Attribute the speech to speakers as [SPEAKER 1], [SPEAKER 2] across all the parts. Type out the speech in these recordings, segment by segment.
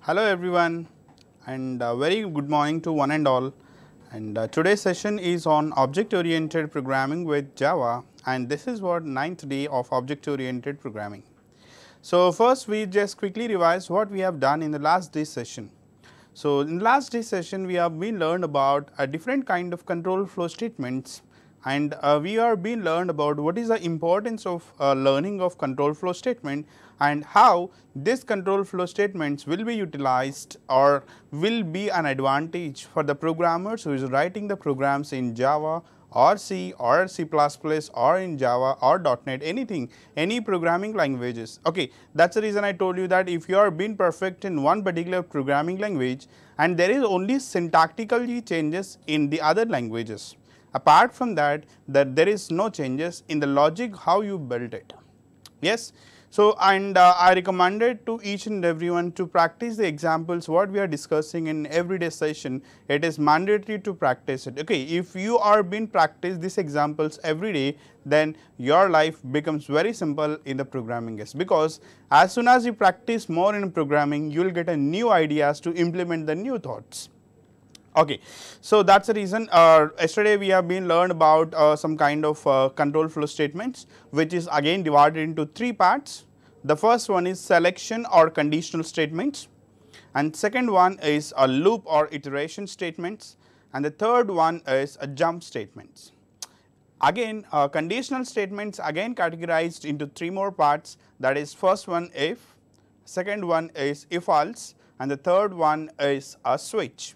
[SPEAKER 1] Hello everyone and very good morning to one and all, and today's session is on object oriented programming with Java, and this is what 9th day of object oriented programming. So first we just quickly revise what we have done in the last day session. So in the last day session we have been learned about a different kind of control flow statements, and we are being learned about what is the importance of learning of control flow statement and how this control flow statements will be utilized or will be an advantage for the programmers who is writing the programs in Java or C or C++ or in Java or .NET, anything, any programming languages. Okay, that's the reason I told you that if you are being perfect in one particular programming language and there is only syntactically changes in the other languages, apart from that there is no changes in the logic how you built it. Yes. So, and I recommended to each and everyone to practice the examples what we are discussing in everyday session. It is mandatory to practice it. Okay, if you are being practice these examples every day, then your life becomes very simple in the programming. Yes, because as soon as you practice more in programming, you will get a new ideas to implement the new thoughts. Okay, so that's the reason yesterday we have been learned about some kind of control flow statements, which is again divided into three parts. The first one is selection or conditional statements, and second one is a loop or iteration statements, and the third one is a jump statements. Again conditional statements again categorized into three more parts, that is first one if, second one is if else, and the third one is a switch.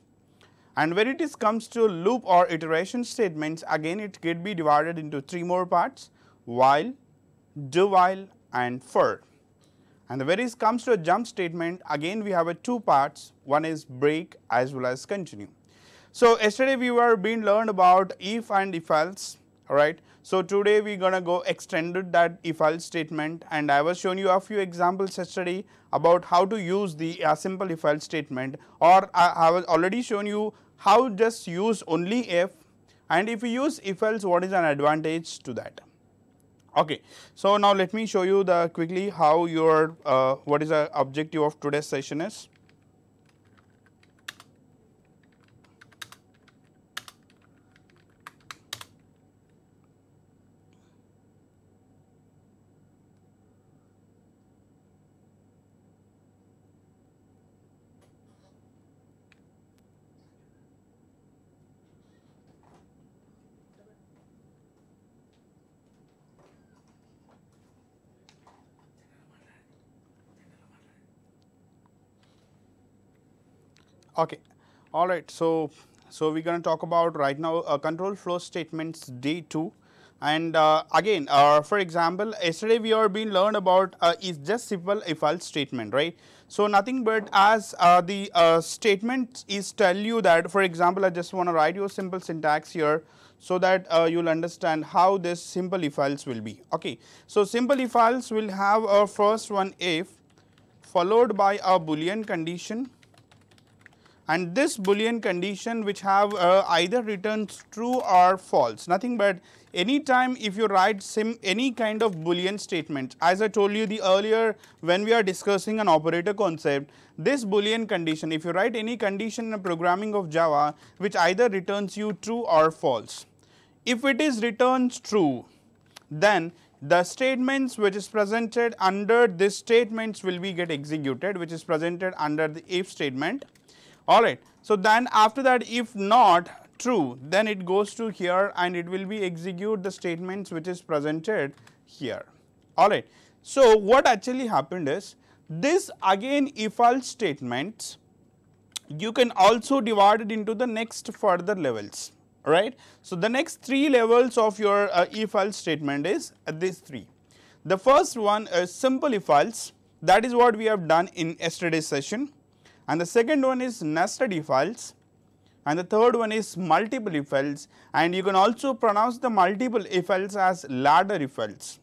[SPEAKER 1] And when it comes to loop or iteration statements, again it can be divided into three more parts, while, do while and for. And when it comes to a jump statement, again we have two parts, one is break as well as continue. So yesterday we were being learned about if and if else, alright. So today we are going to go extended that if else statement, and I was showing you a few examples yesterday about how to use the simple if else statement, or I was already shown you how just use only if, and if you use if else what is an advantage to that. Okay, so now let me show you the quickly how your what is the objective of today's session is. Okay, all right. So we're going to talk about right now control flow statements day 2, and again for example yesterday we are being learned about is just simple if else statement, right. So nothing but as the statement is tell you that, for example I just want to write you a simple syntax here so that you will understand how this simple if else will be. Okay, so simple if else will have a first one if followed by a boolean condition, and this boolean condition which have either returns true or false. Nothing but any time if you write any kind of boolean statement, as I told you the earlier when we are discussing an operator concept, this boolean condition, if you write any condition in a programming of Java which either returns you true or false, if it is returns true, then the statements which is presented under this statements will be get executed, which is presented under the if statement. Alright, so then after that if not true, then it goes to here and it will be execute the statements which is presented here. Alright, so what actually happened is this again if else statements you can also divide it into the next further levels, right. So the next three levels of your if else statement is these three. The first one is simple if else, that is what we have done in yesterday's session. And the second one is nested if else, and the third one is multiple if else, and you can also pronounce the multiple if else as ladder if else.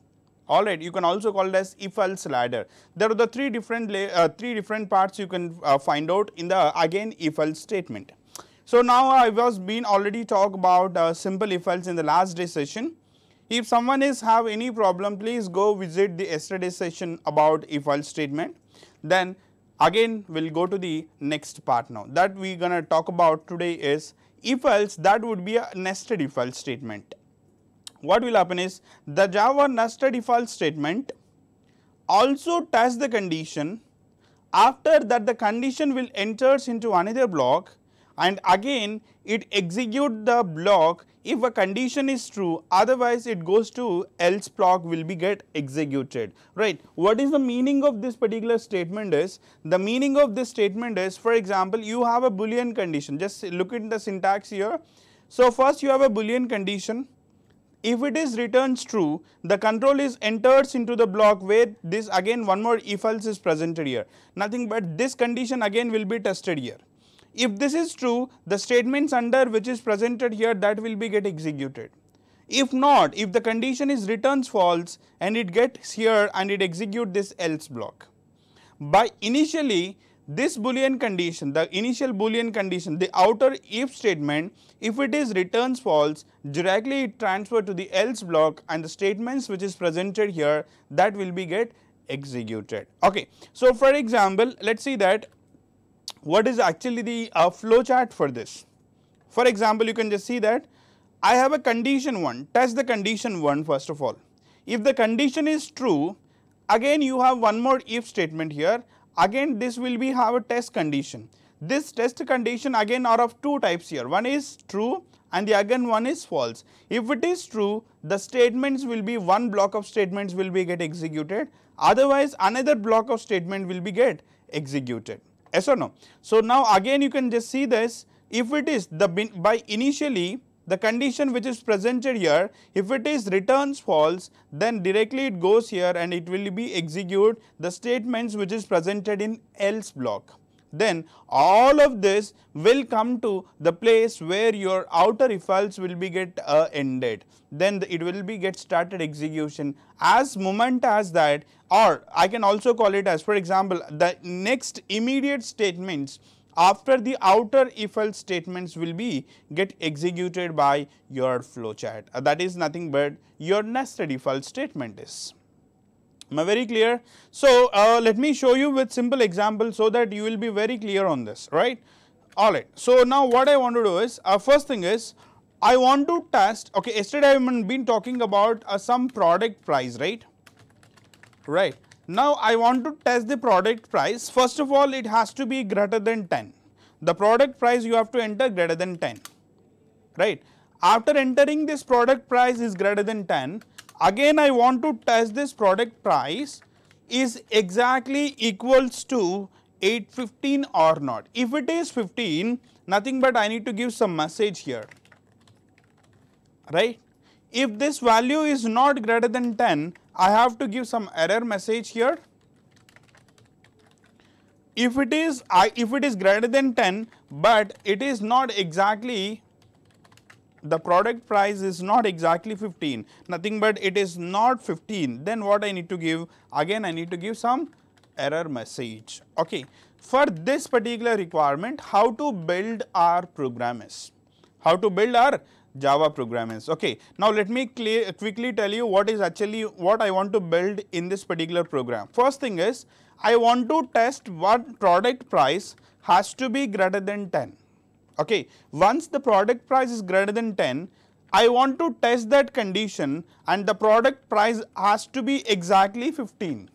[SPEAKER 1] Alright, you can also call it as if else ladder. There are the three different parts you can find out in the again if else statement. So now I was been already talk about simple if else in the last day session. If someone is have any problem, please go visit the yesterday session about if else statement. Then again we'll go to the next part now. That we're gonna talk about today is if else. That would be a nested if else statement. What will happen is the Java nested if else statement also tests the condition. After that the condition will enters into another block, and again it execute the block if a condition is true, otherwise it goes to else block will be get executed, right. What is the meaning of this particular statement is, the meaning of this statement is, for example, you have a boolean condition, just look at the syntax here. So first you have a boolean condition. If it is returns true, the control is enters into the block where this again one more if else is presented here, nothing but this condition again will be tested here. If this is true, the statements under which is presented here that will be get executed. If not, if the condition is returns false and it gets here and it execute this else block. By initially this boolean condition, the initial boolean condition, the outer if statement, if it is returns false, directly it transfer to the else block and the statements which is presented here that will be get executed. Okay. So for example, let's see that what is actually the flow chart for this. For example, you can just see that I have a condition 1, test the condition 1 first of all. If the condition is true, again you have one more if statement here. Again this will be have a test condition. This test condition again are of two types here, one is true and the again one is false. If it is true, the statements will be one block of statements will be get executed, otherwise another block of statement will be get executed, yes or no. So now again you can just see this, if it is the by initially the condition which is presented here, if it is returns false, then directly it goes here and it will be execute the statements which is presented in else block. Then all of this will come to the place where your outer if else will be get ended. Then it will be get started execution as moment as that, or I can also call it as, for example, the next immediate statements after the outer if else statements will be get executed by your flowchart. That is nothing but your nested if else statement is. Am I very clear? So let me show you with simple example so that you will be very clear on this, right? Alright. So now what I want to do is, first thing is I want to test, okay, yesterday I have been talking about some product price, right? Right. Now I want to test the product price. First of all, it has to be greater than 10. The product price you have to enter greater than 10, right? After entering this product price is greater than 10, again I want to test this product price is exactly equals to 815 or not. If it is 15, nothing but I need to give some message here, right? If this value is not greater than 10, I have to give some error message here. If it is greater than 10, but it is not exactly, the product price is not exactly 15, nothing but it is not 15, then what I need to give? Again I need to give some error message. Okay. For this particular requirement, how to build our program is, how to build our Java program is. Okay. Now let me quickly tell you what is actually what I want to build in this particular program. First thing is I want to test what product price has to be greater than 10. Okay. Once the product price is greater than 10, I want to test that condition and the product price has to be exactly 15.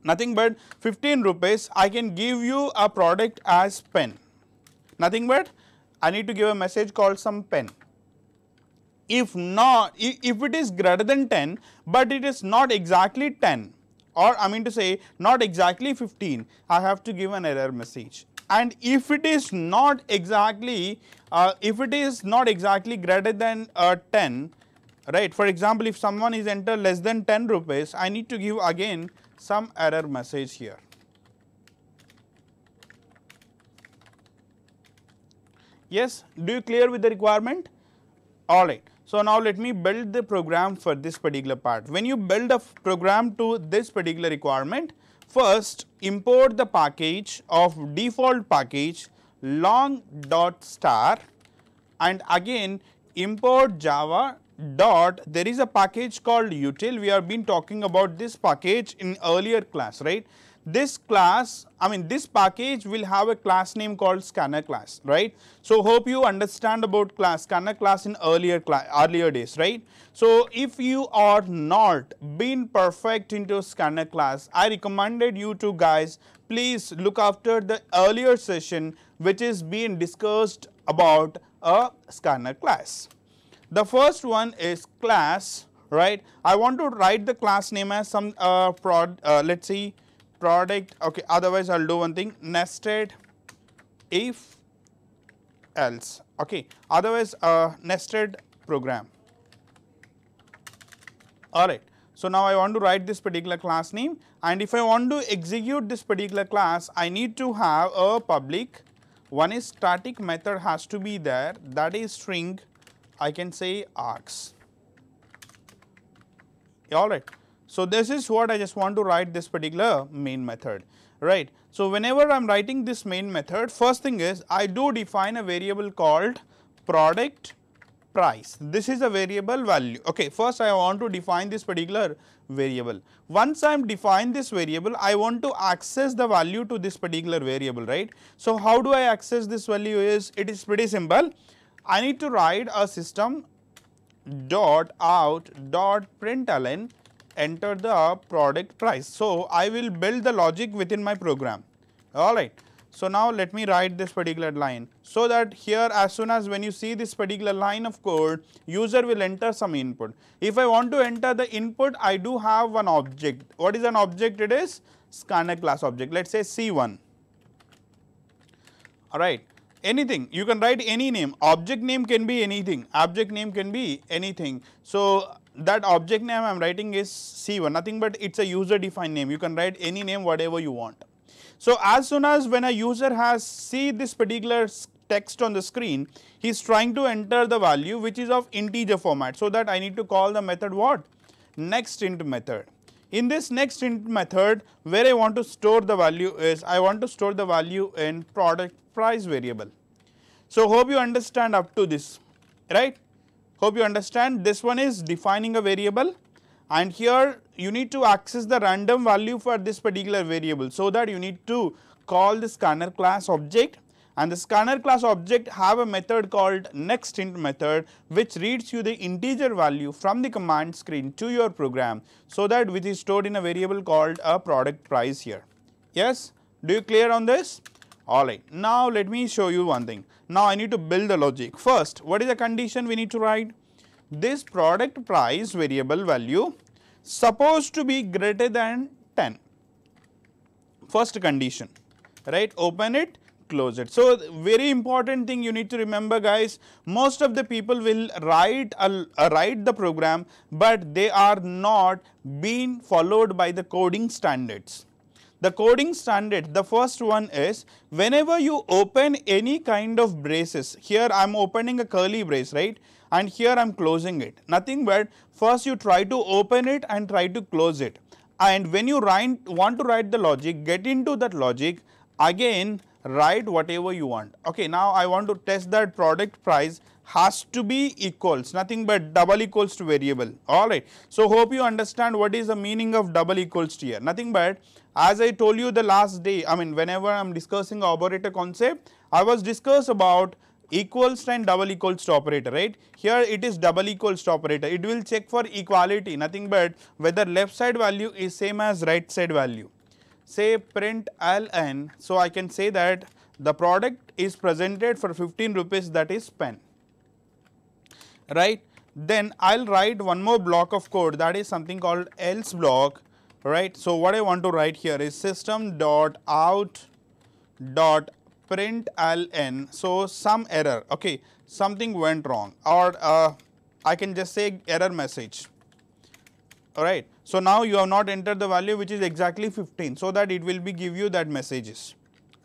[SPEAKER 1] Nothing but 15 rupees, I can give you a product as pen. Nothing but I need to give a message called some pen. If not, if it is greater than 10, but it is not exactly 10, or I mean to say not exactly 15, I have to give an error message. And if it is not exactly, greater than 10, right? For example, if someone is enter less than 10 rupees, I need to give again some error message here. Yes, do you clear with the requirement? Alright. So now let me build the program for this particular part. When you build a program to this particular requirement, first import the package of default package long.star and again import java dot, there is a package called util. We have been talking about this package in earlier class, right? this class, this package will have a class name called scanner class, right. So hope you understand about scanner class in earlier days, right. So if you are not been perfect into scanner class, I recommended you to guys please look after the earlier session which is being discussed about a scanner class. The first one is class, right. I want to write the class name as some let's see product, okay, otherwise I'll do one thing, nested if else, okay, otherwise nested program. Alright, so now I want to write this particular class name, and if I want to execute this particular class, I need to have a public, one is static method has to be there, that is string, I can say args. Alright. So this is what I just want to write this particular main method, right. So whenever I am writing this main method, first thing is I do define a variable called product price. This is a variable value, okay. First I want to define this particular variable. Once I am defined this variable, I want to access the value to this particular variable, right. So how do I access this value is, it is pretty simple. I need to write a system dot out dot println enter the product price. So I will build the logic within my program, alright. So now let me write this particular line, so that here as soon as when you see this particular line of code, user will enter some input. If I want to enter the input, I do have one object. What is an object? It is scanner class object, let's say C1, alright. Anything, you can write any name, object name can be anything, object name can be anything. So that object name I am writing is C1, nothing but it is a user defined name, you can write any name whatever you want. So as soon as when a user has see this particular text on the screen, he is trying to enter the value which is of integer format, so that I need to call the method what? Next int method. In this next int method, where I want to store the value is, I want to store the value in product price variable. So hope you understand up to this, right. Hope you understand, this one is defining a variable, and here you need to access the random value for this particular variable, so that you need to call the scanner class object, and the scanner class object have a method called next int method which reads you the integer value from the command screen to your program, so that which is stored in a variable called a product price here. Yes, do you clear on this? Alright, now let me show you one thing. Now I need to build the logic. First, what is the condition we need to write? This product price variable value supposed to be greater than 10. First condition, right? Open it, close it. So very important thing you need to remember, guys, most of the people will write the program, but they are not being followed by the coding standards. The coding standard, the first one is, whenever you open any kind of braces, here I am opening a curly brace, right, and here I am closing it, nothing but first you try to open it and try to close it, and when you want to write the logic, get into that logic, again write whatever you want. Okay, now I want to test that product price has to be equals, nothing but double equals to variable, alright. So hope you understand what is the meaning of double equals to here, nothing but as I told you the last day, whenever I am discussing operator concept, I was discuss about equals and double equals to operator, right. Here it is double equals to operator, it will check for equality, nothing but whether left side value is same as right side value. Say print ln, so I can say that the product is presented for 15 rupees, that is pen, right. Then I will write one more block of code, that is something called else block, right. So what I want to write here is system dot out dot print ln, so some error, okay, something went wrong, or I can just say error message, alright. So now you have not entered the value which is exactly 15, so that it will be give you that messages,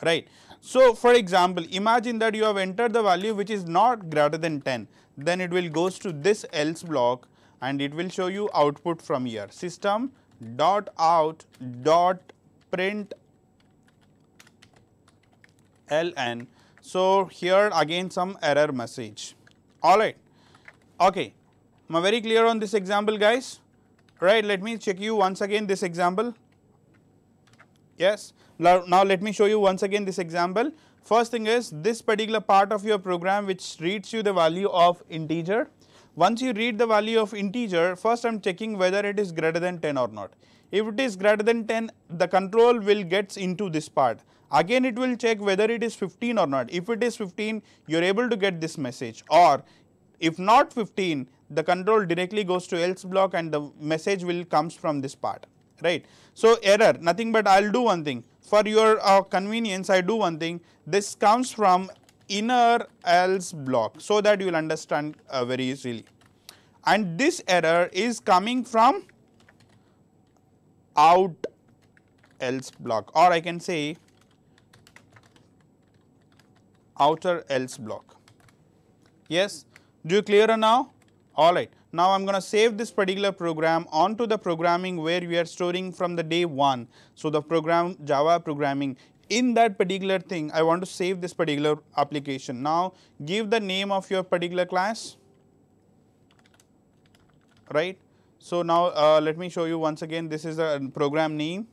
[SPEAKER 1] right. So for example, imagine that you have entered the value which is not greater than 10, then it will goes to this else block and it will show you output from here, system dot out dot print ln. So here again some error message, alright. Okay, am I very clear on this example, guys? Right, let me check you once again this example. Yes. Now let me show you once again this example. First thing is this particular part of your program which reads you the value of integer. Once you read the value of integer, first I am checking whether it is greater than 10 or not. If it is greater than 10, the control will get into this part. Again it will check whether it is 15 or not. If it is 15, you are able to get this message, or if not 15, the control directly goes to else block and the message will comes from this part, right. So error, nothing but I will do one thing for your convenience. I do one thing, this comes from inner else block, so that you will understand very easily, and this error is coming from out else block, or I can say outer else block. Yes, do you clear now? Alright, now I am going to save this particular program onto the programming where we are storing from the day 1. So the program Java programming, in that particular thing I want to save this particular application. Now give the name of your particular class, right. So now let me show you once again, this is a program name.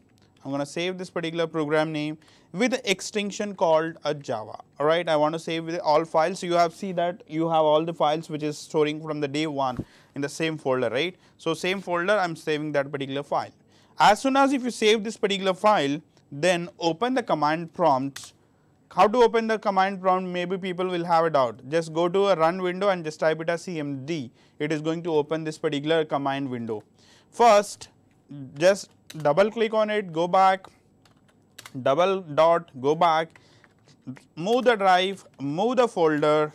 [SPEAKER 1] I am going to save this particular program name with an extension called a Java, alright. I want to save with all files. So you have see that you have all the files which is storing from the day 1 in the same folder, right. So same folder I am saving that particular file. As soon as if you save this particular file, then open the command prompt. How to open the command prompt? Maybe people will have a doubt. Just go to a run window and just type it as CMD. It is going to open this particular command window. First, just double click on it, go back, double dot, go back, move the drive, move the folder.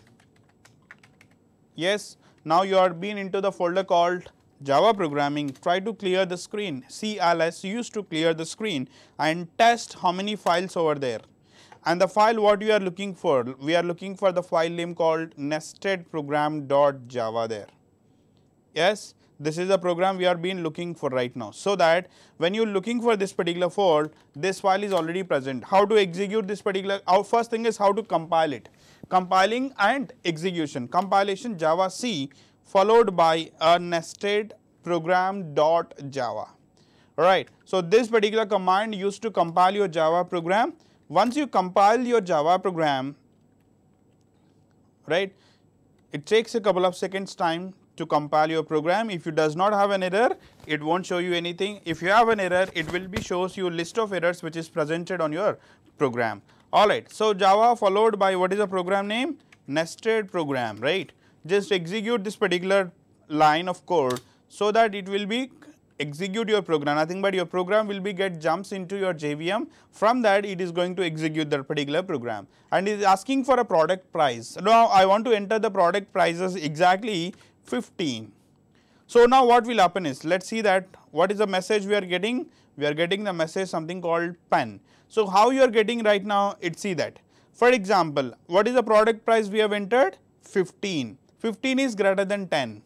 [SPEAKER 1] Yes, now you are been into the folder called Java programming. Try to clear the screen. CLS used to clear the screen and test how many files over there. And the file what we are looking for, we are looking for the file name called nestedprogram.java there. Yes, this is the program we are been looking for right now. So that when you are looking for this particular file, this file is already present. How to execute this particular, our first thing is how to compile it. Compiling and execution. Compilation Java C followed by a nested program.java. Alright, so this particular command used to compile your Java program. Once you compile your Java program, right, it takes a couple of seconds time to compile your program. If it does not have an error, it won't show you anything. If you have an error, it will be shows you a list of errors which is presented on your program. Alright, so Java followed by what is the program name? Nested program, right. Just execute this particular line of code so that it will be execute your program, nothing but your program will be get jumps into your JVM. From that it is going to execute that particular program and is asking for a product price. Now I want to enter the product prices exactly 15. So now what will happen is, let us see that what is the message we are getting. We are getting the message something called pen. So how you are getting right now, it see that. For example, what is the product price we have entered? 15. 15 is greater than 10,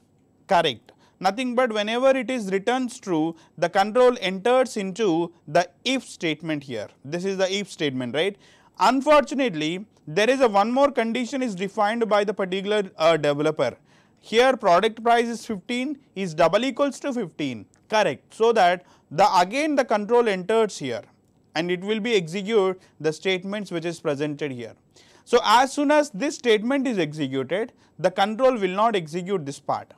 [SPEAKER 1] correct. Nothing but whenever it is returns true, the control enters into the if statement here. This is the if statement, right. Unfortunately, there is a one more condition is defined by the particular developer. Here product price is 15 is double equals to 15, correct. So that again the control enters here and it will be execute the statements which is presented here. So as soon as this statement is executed, the control will not execute this part,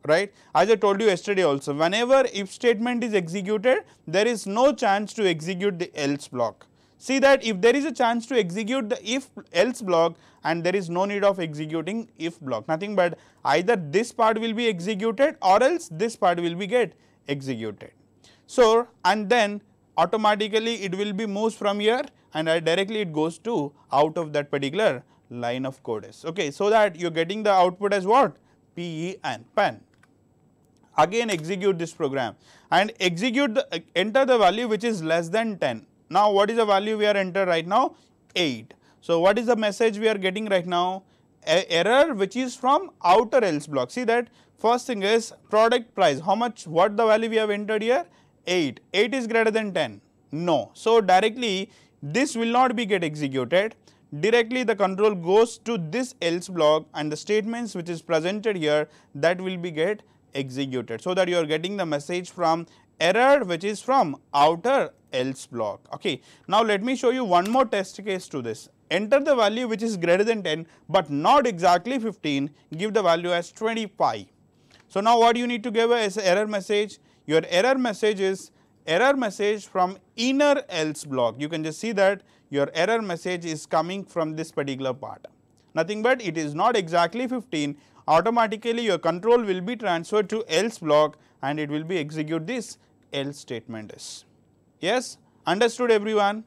[SPEAKER 1] right. As I told you yesterday also, whenever if statement is executed, there is no chance to execute the else block. See that if there is a chance to execute the if else block and there is no need of executing if block, nothing but either this part will be executed or else this part will be get executed. So and then automatically it will be moves from here and directly it goes to out of that particular line of code is, okay. So that you are getting the output as what? PEN, pen. Again execute this program and execute the enter the value which is less than 10. Now what is the value we are enter right now? 8. So what is the message we are getting right now? Error which is from outer else block. See that first thing is product price, how much, what the value we have entered here? 8. 8 is greater than 10? No. So directly this will not be get executed. Directly the control goes to this else block and the statements which is presented here, that will be get executed. So that you are getting the message from error which is from outer else block. Okay. Now, let me show you one more test case to this. Enter the value which is greater than 10, but not exactly 15, give the value as 25. So, now what you need to give as error message? Your error message is error message from inner else block. You can just see that your error message is coming from this particular part. Nothing but it is not exactly 15, automatically your control will be transferred to else block and it will be execute this else statement is. Yes, understood everyone?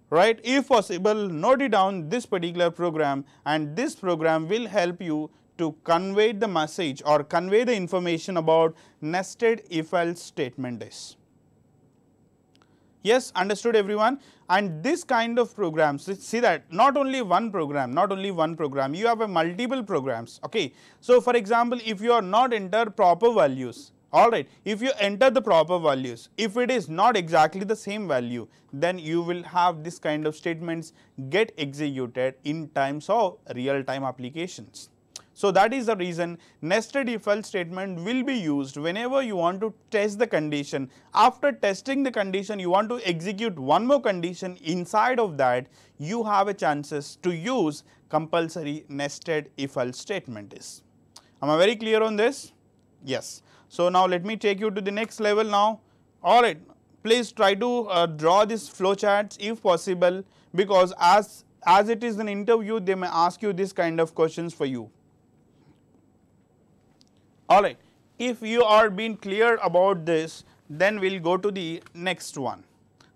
[SPEAKER 1] Right? If possible, note it down this particular program, and this program will help you to convey the message or convey the information about nested if else statement is. Yes, understood everyone? And this kind of programs, see that not only one program, you have a multiple programs. Okay. So, for example, if you are not enter proper values, alright, if you enter the proper values, if it is not exactly the same value, then you will have this kind of statements get executed in times of real time applications. So, that is the reason nested if else statement will be used whenever you want to test the condition. After testing the condition, you want to execute one more condition inside of that, you have a chances to use compulsory nested if else statement is. Am I very clear on this? Yes. So, now let me take you to the next level now. Alright, please try to draw this flow charts if possible, because as it is an interview, they may ask you this kind of questions for you. Alright, if you are being clear about this, then we will go to the next one.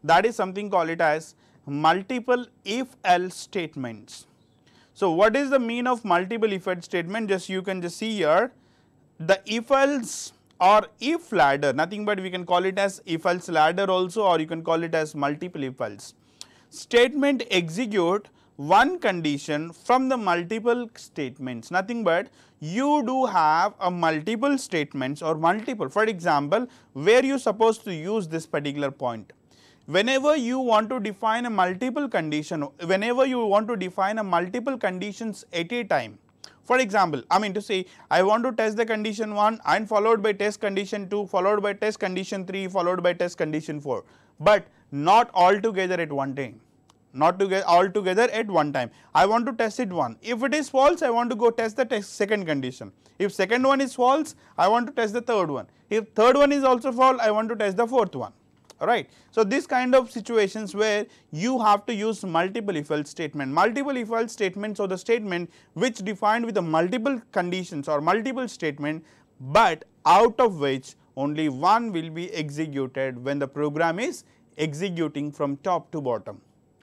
[SPEAKER 1] That is something called it as multiple if else statements. So, what is the mean of multiple if else statement? Just you can just see here, the if else or if ladder, nothing but we can call it as if else ladder also, or you can call it as multiple if else. Statement execute one condition from the multiple statements, nothing but you do have a multiple statements or multiple, for example, where you supposed to use this particular point. Whenever you want to define a multiple condition, whenever you want to define a multiple conditions at a time, for example, I mean to say I want to test the condition 1 and followed by test condition 2, followed by test condition 3, followed by test condition 4, but not all together at one time. Not together all together at one time. I want to test it one. If it is false, I want to go test the second condition. If second one is false, I want to test the third one. If third one is also false, I want to test the fourth one. Alright. So, this kind of situations where you have to use multiple if else statement. Multiple if else statements or the statement which defined with the multiple conditions or multiple statement, but out of which only one will be executed when the program is executing from top to bottom.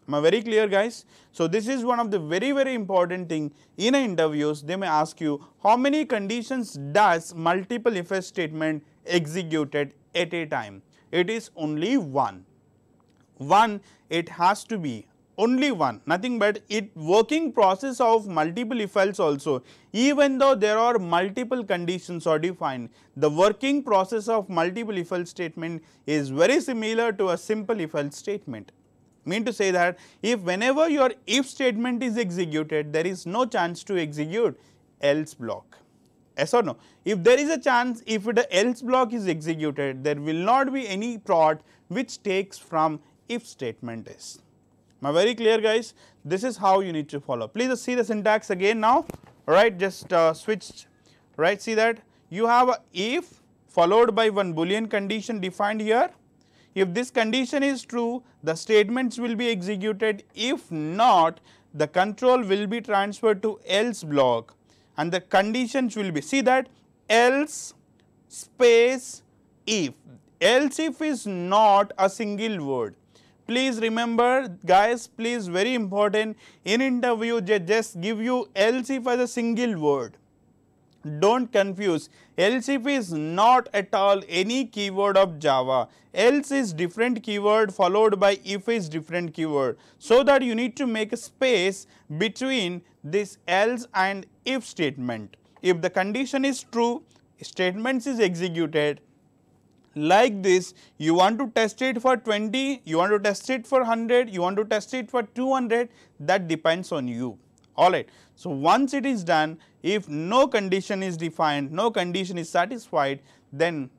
[SPEAKER 1] Am I very clear, guys? So, this is one of the very important thing in interviews. They may ask you how many conditions does multiple if else statement executed at a time. It is only one. It has to be only one, nothing but it working process of multiple if else also. Even though there are multiple conditions are defined, the working process of multiple if else statement is very similar to a simple if else statement. Mean to say that if whenever your if statement is executed, there is no chance to execute else block. Yes or no? If there is a chance, if the else block is executed, there will not be any prod which takes from if statement is. Am I very clear, guys? This is how you need to follow. Please see the syntax again now. Right, just switch. Right, see that you have a if followed by one boolean condition defined here. If this condition is true, the statements will be executed. If not, the control will be transferred to else block and the conditions will be, see that else space if. Else if is not a single word. Please remember, guys, please, very important, in interview they just give you else if as a single word. Don't confuse. Else if is not at all any keyword of Java. Else is different keyword followed by if is different keyword. So that you need to make a space between this else and if statement. If the condition is true, statements is executed. Like this, you want to test it for 20, you want to test it for 100, you want to test it for 200, that depends on you. Alright. So, once it is done, if no condition is defined, no condition is satisfied, then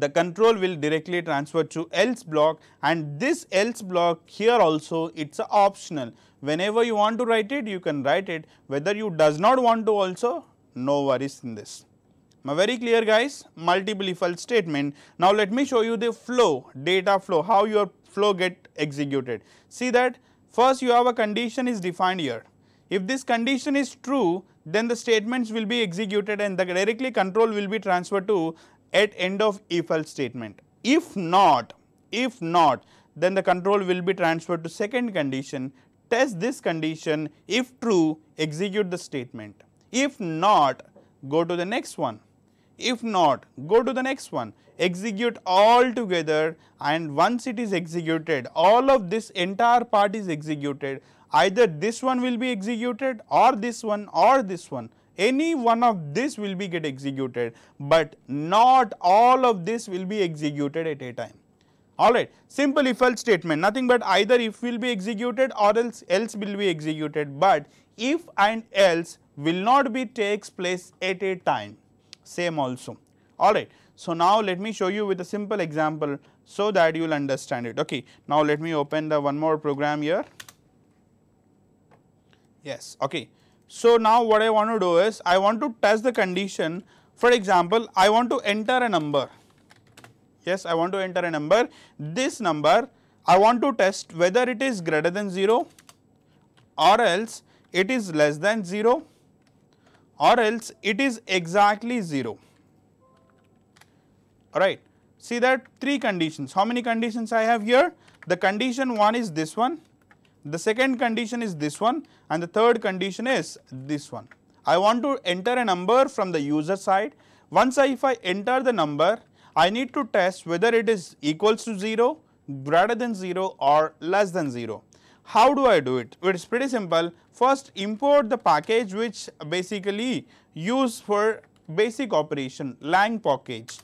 [SPEAKER 1] the control will directly transfer to else block, and this else block here also it's a optional. Whenever you want to write it, you can write it. Whether you does not want to also, no worries in this. Am I very clear, guys? Multiple if else statement. Now let me show you the flow, data flow, how your flow get executed. See that first you have a condition is defined here. If this condition is true, then the statements will be executed and the directly control will be transferred to at end of if else statement. If not, then the control will be transferred to second condition, test this condition, if true, execute the statement. If not, go to the next one. If not, go to the next one. Execute all together, and once it is executed, all of this entire part is executed. Either this one will be executed or this one or this one. Any one of this will be get executed, but not all of this will be executed at a time. Alright, simple if else statement, nothing but either if will be executed or else will be executed, but if and else will not be takes place at a time, same also. Alright, so now let me show you with a simple example so that you will understand it. Okay, now let me open the one more program here. Yes, okay. So now what I want to do is, I want to test the condition. For example, I want to enter a number. Yes, I want to enter a number. This number, I want to test whether it is greater than 0 or else it is less than 0 or else it is exactly 0. Alright, see that three conditions. How many conditions I have here? The condition 1 is this one. The second condition is this one, and the third condition is this one. I want to enter a number from the user side. Once if I enter the number, I need to test whether it is equals to 0, greater than 0 or less than 0. How do I do it? It is pretty simple. First import the package which basically used for basic operation, lang package,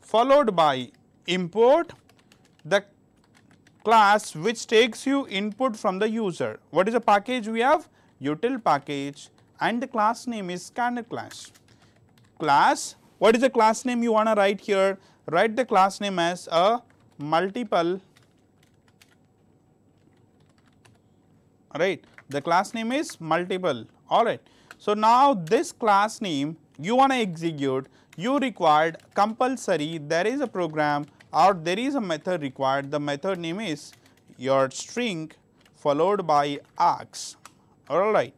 [SPEAKER 1] followed by import the class which takes you input from the user. What is the package we have? Util package, and the class name is scanner class. Class, what is the class name you want to write here? Write the class name as a multiple. Alright, the class name is multiple. Alright, so now this class name you want to execute, you required compulsory, there is a program or there is a method required. The method name is your string followed by args. Alright,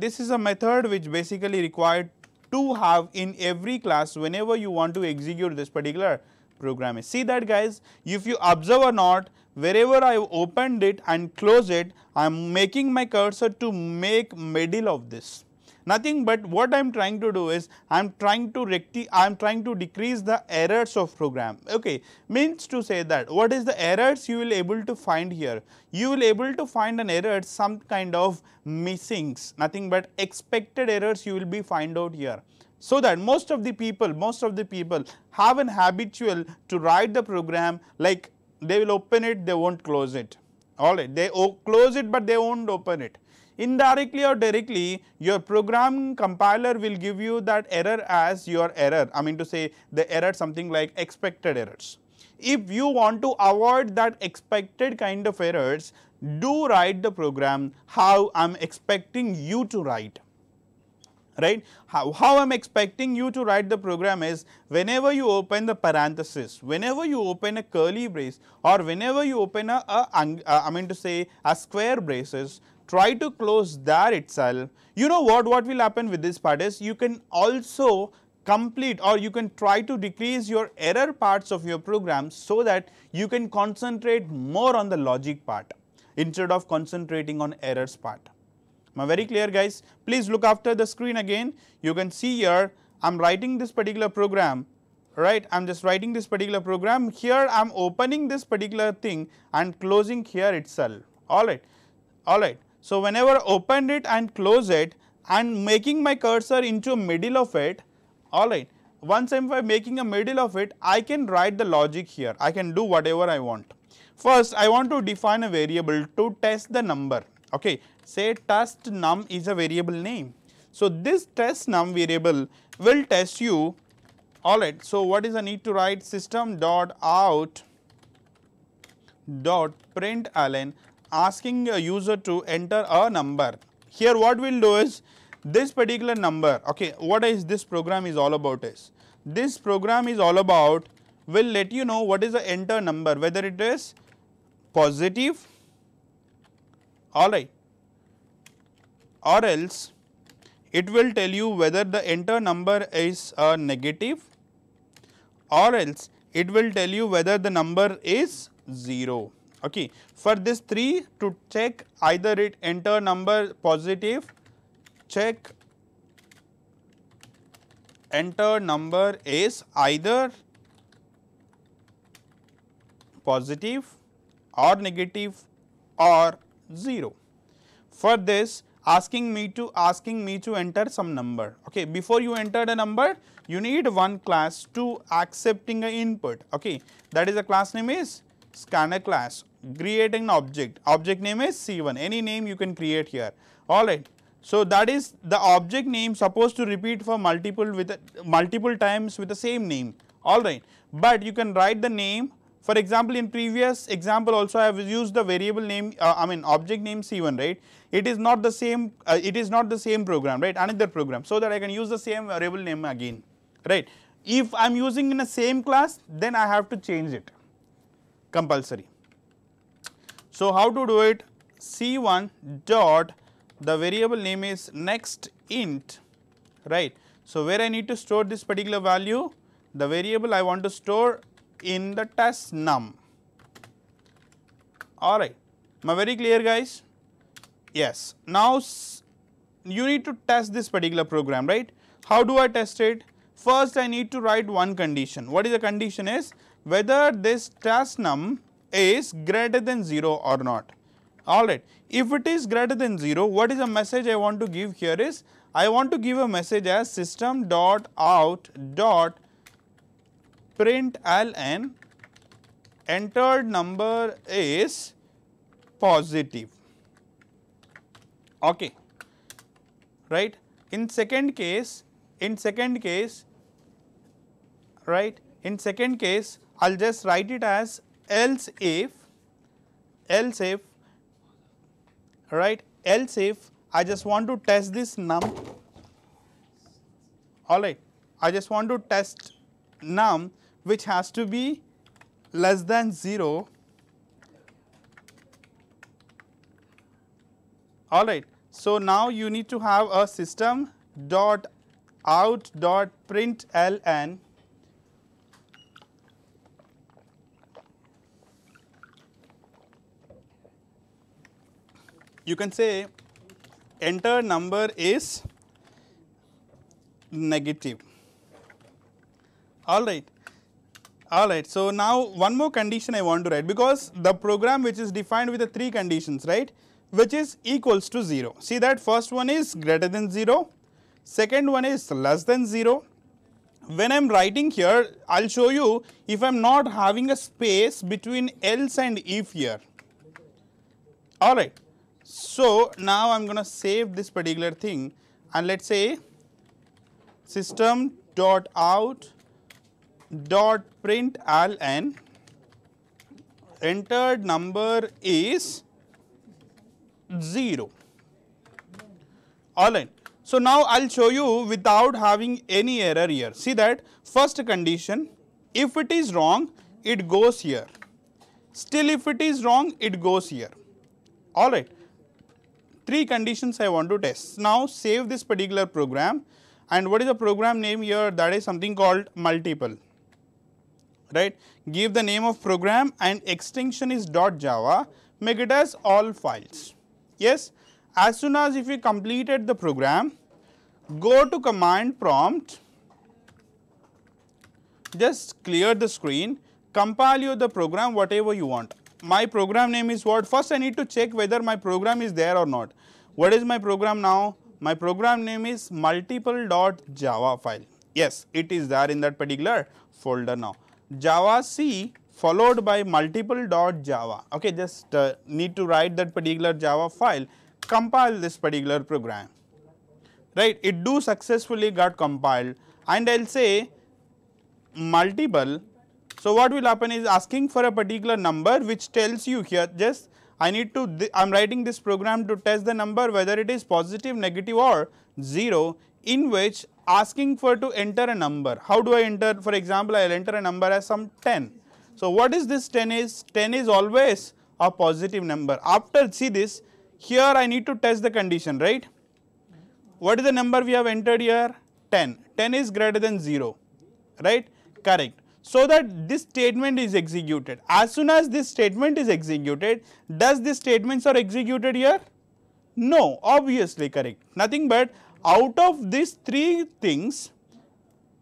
[SPEAKER 1] this is a method which basically required to have in every class whenever you want to execute this particular program. See that, guys, if you observe or not, wherever I opened it and close it, I am making my cursor to make middle of this. Nothing but what I am trying to do is I am trying to decrease the errors of program. Okay, means to say that what is the errors you will able to find here? You will able to find an error, some kind of missings, nothing but expected errors you will be find out here. So that most of the people have an habitual to write the program like they will open it, they won't close it. Alright, they close it but they won't open it. Indirectly or directly, your program compiler will give you that error as your error. I mean to say the error something like expected errors. If you want to avoid that expected kind of errors, do write the program how I am expecting you to write. Right? How I am expecting you to write the program is whenever you open the parenthesis, whenever you open a curly brace, or whenever you open a square braces, try to close there itself. You know what will happen with this part is you can also complete or you can try to decrease your error parts of your program so that you can concentrate more on the logic part instead of concentrating on errors part. Am I very clear, guys? Please look after the screen again. You can see here I am writing this particular program, right? I am just writing this particular program. Here I am opening this particular thing and closing here itself. Alright. So whenever I open it and close it and making my cursor into a middle of it, alright. Once I am making a middle of it, I can write the logic here. I can do whatever I want. First, I want to define a variable to test the number. Okay, say test num is a variable name. So this test num variable will test you Alright, so what is the need to write? System dot out dot println asking a user to enter a number. Here what we will do is this particular number, okay, what is this program is all about is, this program is all about will let you know what is the enter number, whether it is positive, alright, or else it will tell you whether the enter number is a negative, or else it will tell you whether the number is 0. Okay. For this 3 to check either it enter number positive, check enter number is either positive or negative or 0. For this asking me to enter some number. Okay, before you enter the number you need one class to accepting an input. Okay, that is the class name is scanner class, creating an object name is C1, any name you can create here. Alright, so that is the object name supposed to repeat for multiple times with the same name. Alright, but you can write the name. For example, in previous example also I have used the variable name, object name C1, right? It is not the same. It is not the same program, right? Another program, so that I can use the same variable name again, right? If I am using in the same class, then I have to change it, compulsory. So how to do it? C1 dot the variable name is next int, right? So where I need to store this particular value, the variable I want to store in the test num. Alright, am I very clear, guys? Yes. Now you need to test this particular program, right? How do I test it? First I need to write one condition. What is the condition is? Whether this test num is greater than 0 or not. Alright, if it is greater than 0, what is the message I want to give here is, I want to give a message as system dot out dot println entered number is positive. Okay, right? In second case, right? In second case, I'll just write it as else if, right? Else if I just want to test this num. Alright, I just want to test num which has to be less than 0. Alright, so now you need to have a system dot out dot println, you can say enter number is negative. Alright. Alright, so now one more condition I want to write, because the program which is defined with the 3 conditions, right, which is equals to 0. See that first one is greater than 0, second one is less than 0. When I am writing here, I will show you if I am not having a space between else and if here. Alright, so now I am going to save this particular thing and let us say system dot out dot println entered number is 0. Alright, so now I will show you without having any error here. See that first condition, if it is wrong it goes here, still if it is wrong it goes here. Alright, 3 conditions I want to test. Now save this particular program, and what is the program name here? That is something called multiple, right? Give the name of program and extension is .java, make it as all files. Yes, as soon as if you completed the program, go to command prompt, just clear the screen, compile you the program whatever you want. My program name is what? First I need to check whether my program is there or not. What is my program now? My program name is multiple.java file. Yes, it is there in that particular folder now. Java C followed by multiple.java. Okay, just need to write that particular Java file, compile this particular program. Right, it do successfully got compiled, and I will say multiple. So what will happen is asking for a particular number which tells you here, just I need to, I am writing this program to test the number whether it is positive, negative or 0, in which asking for to enter a number. How do I enter? For example, I will enter a number as some 10. So what is this 10 is? 10 is always a positive number. After, see this, here I need to test the condition, right? What is the number we have entered here? 10. 10 is greater than 0, right? Correct. So that this statement is executed. As soon as this statement is executed, does this statements are executed here? No, obviously correct. Nothing but out of these three things,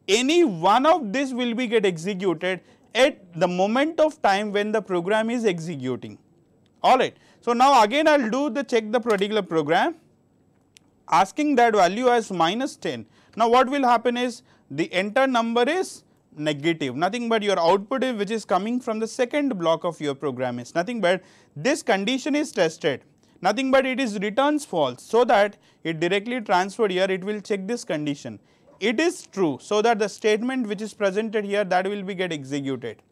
[SPEAKER 1] any one of this will be get executed at the moment of time when the program is executing. Alright. So now again I will do the check the particular program, asking that value as minus 10. Now what will happen is the enter number is negative, nothing but your output is which is coming from the second block of your program is nothing but this condition is tested, nothing but it is returns false, so that it directly transferred here, it will check this condition. It is true, so that the statement which is presented here, that will be get executed.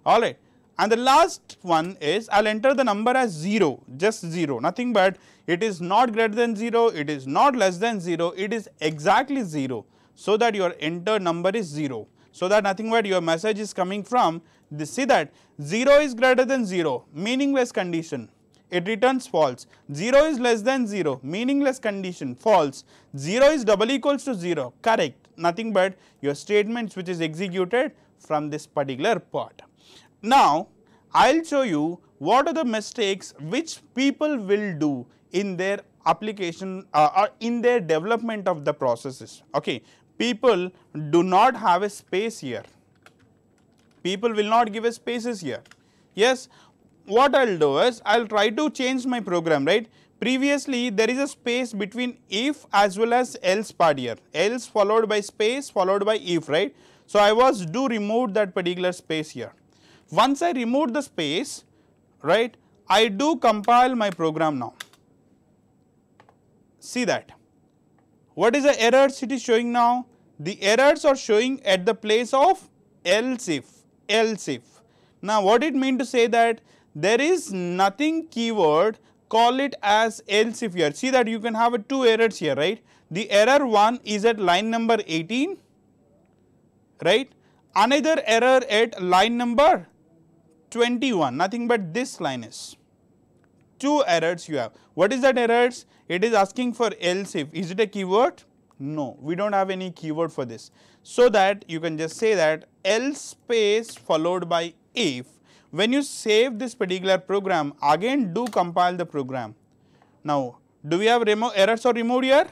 [SPEAKER 1] Alright. And the last one is I will enter the number as 0, just 0, nothing but it is not greater than 0, it is not less than 0, it is exactly 0, so that your enter number is 0. So that nothing but your message is coming from this, see that 0 is greater than 0, meaningless condition, it returns false. 0 is less than 0, meaningless condition, false. 0 is double equals to 0, correct, nothing but your statements which is executed from this particular part. Now I will show you what are the mistakes which people will do in their application or in their development of the processes. Okay. People do not have a space here, people will not give a spaces here. Yes, what I will do is I will try to change my program, right. Previously there is a space between if as well as else part here, else followed by space followed by if, right. So I was do remove that particular space here. Once I remove the space, right, I do compile my program now. See that. What is the errors it is showing now? The errors are showing at the place of else if, else if. Now what it mean to say that there is nothing keyword, call it as else if here. See that you can have two errors here, right. The error one is at line number 18, right. Another error at line number 21, nothing but this line is. Two errors you have. What is that errors? It is asking for else if. Is it a keyword? No, we do not have any keyword for this. So that you can just say that else space followed by if. When you save this particular program, again do compile the program. Now, do we have errors are removed here?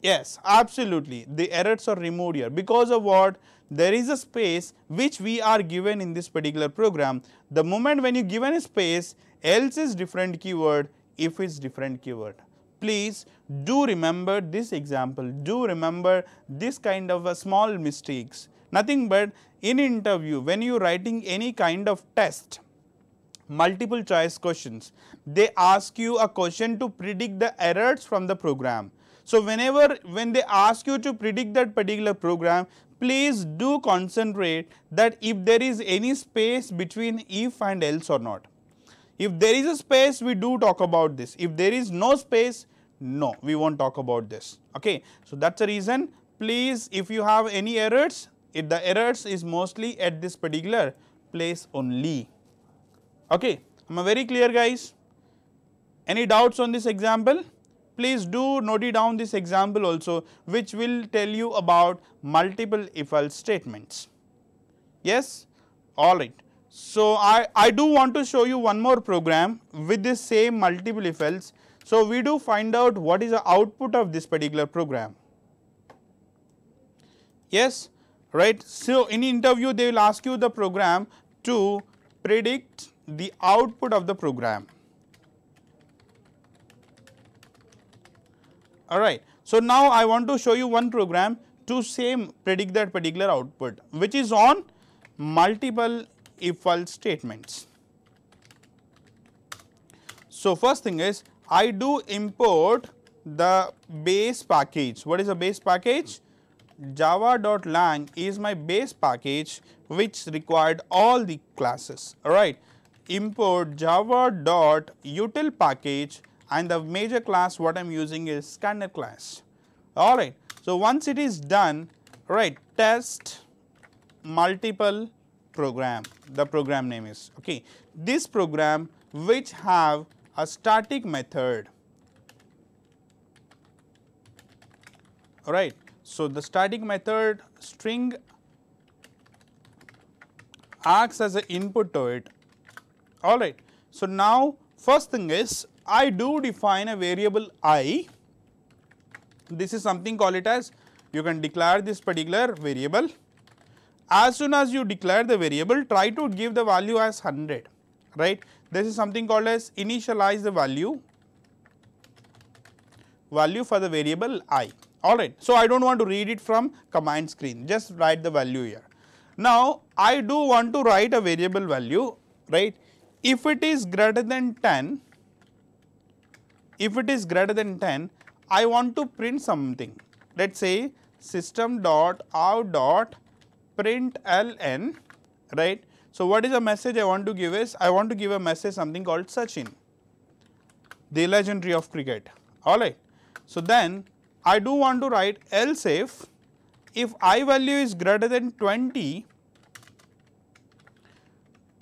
[SPEAKER 1] Yes, absolutely. The errors are removed here. Because of what? There is a space which we are given in this particular program. The moment when you given a space, else is different keyword, if is different keyword. Please do remember this example, do remember this kind of a small mistakes. Nothing but in interview, when you writing any kind of test, multiple choice questions, they ask you a question to predict the errors from the program. So when they ask you to predict that particular program, please do concentrate that if there is any space between if and else or not. If there is a space, we do talk about this. If there is no space, no, we won't talk about this. Okay. So that's the reason. Please, if you have any errors, if the errors is mostly at this particular place only. Okay. Am I very clear, guys? Any doubts on this example? Please do note it down this example also, which will tell you about multiple if-else statements. Yes? Alright. So I do want to show you one more program with this same multiple if-else. So we do find out what is the output of this particular program. Yes? Right. So in interview they will ask you the program to predict the output of the program. Alright. So now I want to show you one program to same predict that particular output, which is on multiple if-else statements. So first thing is I do import the base package. What is a base package? java.lang is my base package which required all the classes, alright. Import java.util package and the major class what I am using is scanner class, alright. So, once it is done, right, test multiple program, the program name is, okay. This program which have a static method, alright. So, the static method string acts as an input to it, alright. So, now first thing is I do define a variable I. This is something call it as, you can declare this particular variable. As soon as you declare the variable, try to give the value as 100, right. This is something called as initialize the value for the variable I, alright. So, I do not want to read it from command screen, just write the value here. Now, I do want to write a variable value, right. If it is greater than 10, I want to print something. Let us say system.out.println, right. So, what is the message I want to give is, I want to give a message something called Sachin, the legendary of cricket, alright. So, then I do want to write else if I value is greater than 20,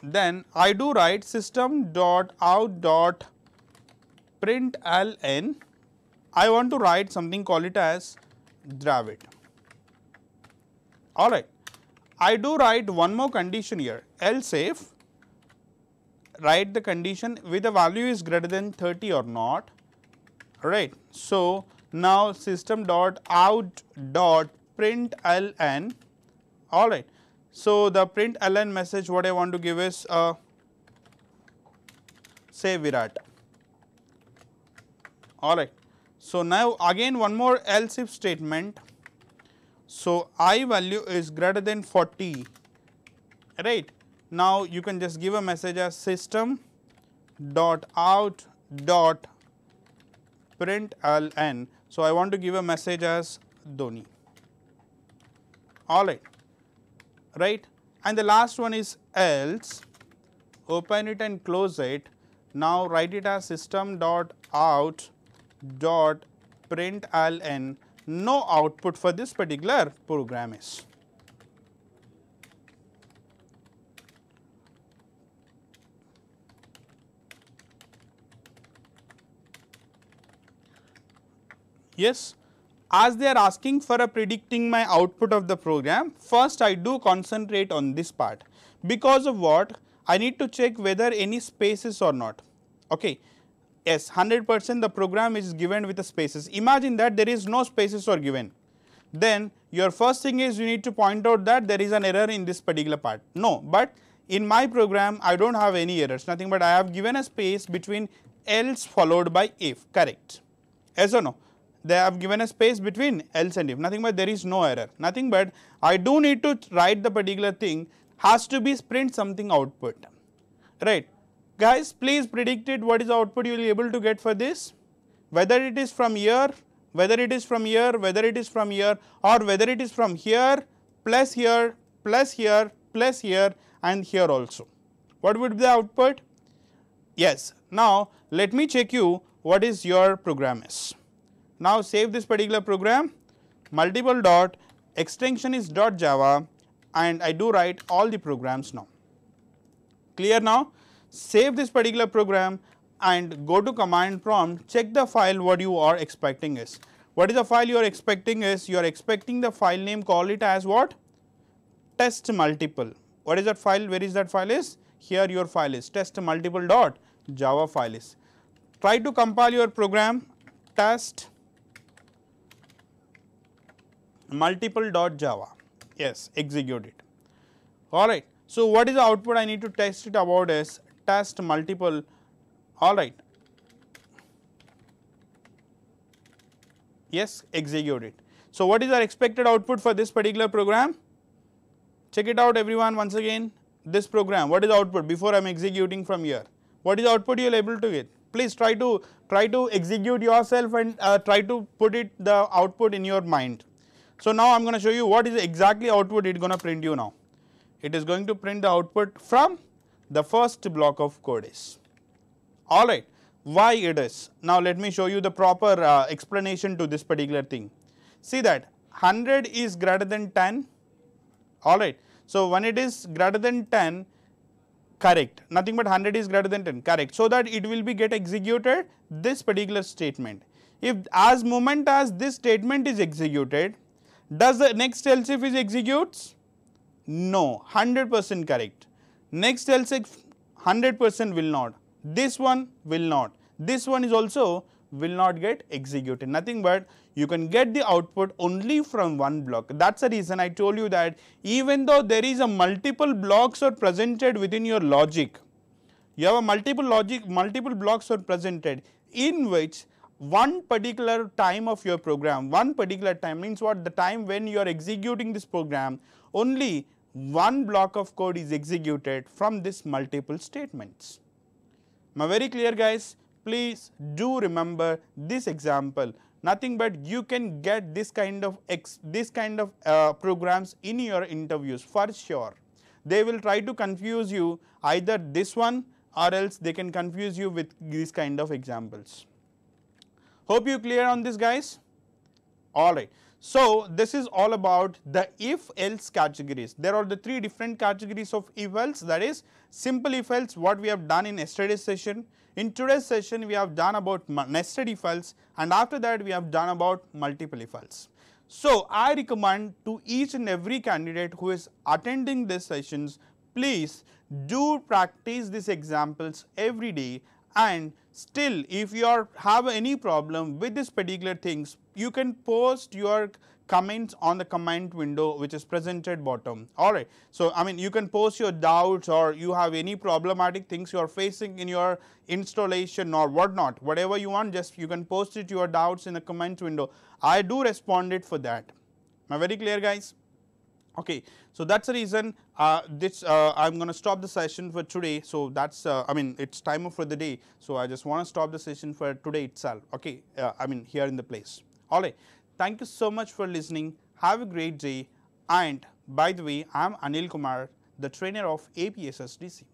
[SPEAKER 1] then I do write system.out.println. I want to write something call it as Dravid, alright. I do write one more condition here, else if, write the condition with the value is greater than 30 or not, alright. So, now system.out.println, alright. So, the println message what I want to give is say Virat, alright. So, now again one more else if statement. So, I value is greater than 40, right. Now, you can just give a message as system.out.println. So, I want to give a message as Dhoni, alright, right. And the last one is else, open it and close it. Now, write it as system.out.println, no output for this particular program is. Yes, as they are asking for a predicting my output of the program, first I do concentrate on this part, because of what I need to check whether any spaces or not, okay. Yes, 100% the program is given with the spaces. Imagine that there is no spaces or given, then your first thing is you need to point out that there is an error in this particular part. No, but in my program I do not have any errors, nothing, but I have given a space between else followed by if, correct, yes or no. They have given a space between else and if, nothing but there is no error, nothing but I do need to write the particular thing has to be print something output, right. Guys, please predict it, what is the output you will be able to get for this, whether it is from here, whether it is from here, whether it is from here, or whether it is from here, plus here, plus here, plus here and here also. What would be the output? Yes. Now, let me check you what is your program is. Now, save this particular program, multiple dot, extension is .java, and I do write all the programs now. Clear now? Save this particular program and go to command prompt, check the file what you are expecting is. What is the file you are expecting is, you are expecting the file name, call it as what? Test multiple. What is that file? Where is that file is? Here your file is test multiple dot Java file is. Try to compile your program test multiple dot Java. Yes, execute it. Alright. So, what is the output I need to test it about is test multiple, alright. Yes, execute it. So, what is our expected output for this particular program? Check it out everyone once again. This program, what is the output before I am executing from here? What is the output you are able to get? Please try to execute yourself and try to put it the output in your mind. So now I am going to show you what is exactly output it is going to print you now. It is going to print the output from the first block of code is. Alright, why it is? Now let me show you the proper explanation to this particular thing. See that 100 is greater than 10, alright. So when it is greater than 10, correct, nothing but 100 is greater than 10, correct. So that it will be get executed this particular statement. If as moment as this statement is executed, does the next else if is executes? No, 100% correct. Next else if 100% will not. This one will not. This one is also will not get executed. Nothing but you can get the output only from one block. That's the reason I told you that even though there is a multiple blocks are presented within your logic, you have a multiple blocks are presented in which one particular time of your program, one particular time means what? The time when you are executing this program, only one block of code is executed from this multiple statements. Am I very clear, guys? Please do remember this example. Nothing but you can get this kind of programs in your interviews for sure. They will try to confuse you either this one or else they can confuse you with these kind of examples. Hope you clear on this, guys. Alright. So this is all about the if else categories. There are the three different categories of if else, that is simple if else, what we have done in yesterday's session. In today's session we have done about nested if else, and after that we have done about multiple if else. So I recommend to each and every candidate who is attending these sessions, please do practice these examples every day, and still if you have any problem with this particular things, you can post your comments on the comment window which is presented bottom. Alright. So I mean you can post your doubts, or you have any problematic things you are facing in your installation or whatnot, whatever you want, just you can post it your doubts in the comment window. I do respond it for that. Am I very clear, guys? Okay, so that's the reason I'm going to stop the session for today. So that's I mean it's time for the day, so I just want to stop the session for today itself. Okay, I mean here in the place. Alright, thank you so much for listening. Have a great day, and by the way, I am Anil Kumar, the trainer of APSSDC.